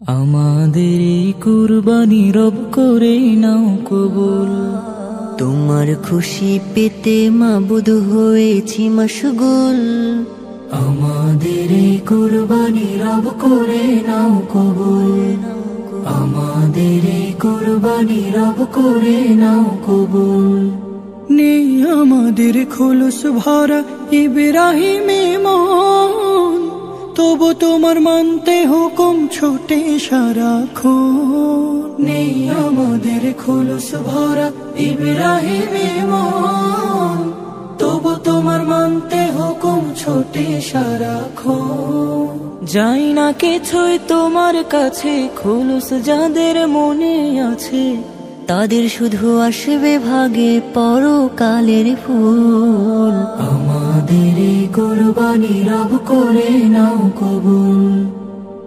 আমাদের এই কুরবানি রব করে নাও কবুল। তোমার খুশি পেতে মাবুদ হয়েছি মশগুল। আমাদের এই কুরবানি রব করে নাও কবুল। আমাদের এই কুরবানি রব করে নাও কবুল। নেই আমাদের খোলস ভরা ইব্রাহিমে মন, তবু তোমার মানতে হুকুম ছোটে সারাক্ষণ। নেই আমাদের খোলস ভরা ইব্রাহিমে মন, তবু তোমার মানতে হুকুম ছোটে সারাক্ষণ। যাই না কিছুই তোমার কাছে, খোলস যাদের মনে আছে, তাদের শুধু আসবে ভাগে পরকালের ফুল। আমাদের এই কুরবানি রব করে নাও কবুল।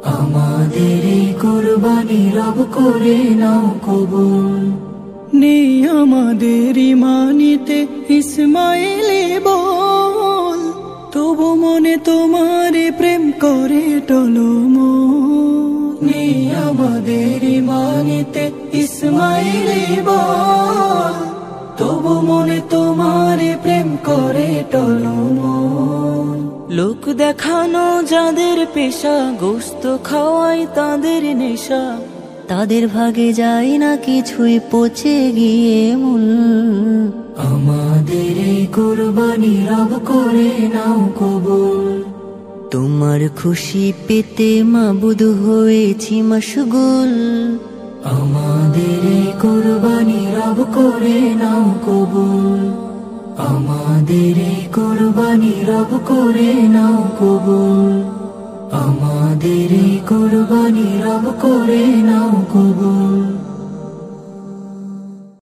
আমাদের এই কুরবানি রব করে নাও কবুল। নেই আমাদের ইমানিতে ইসমাইলে বল, তবু মনে তোমারে প্রেম করে টলমল। নেই আমাদের ইমানিতে ইসমাইলে বল, তবু মনে তোমারে প্রেম করে টলমল। লোক দেখানো যাদের পেশা, গোস্ত খাওয়াই তাদের নেশা, তাদের ভাগে যায় না কিছুই পচে গিয়ে মূল। আমাদের এই কুরবানি রব করে নাও কবুল। তোমার খুশি পেতে মাবুদ হয়েছি মশগুল। আমাদের এই কুরবানি রব করে নাও কবুল। আমাদের এই কুরবানি রব করে নাও কবুল। আমাদের এই কুরবানি রব করে নাও কবুল।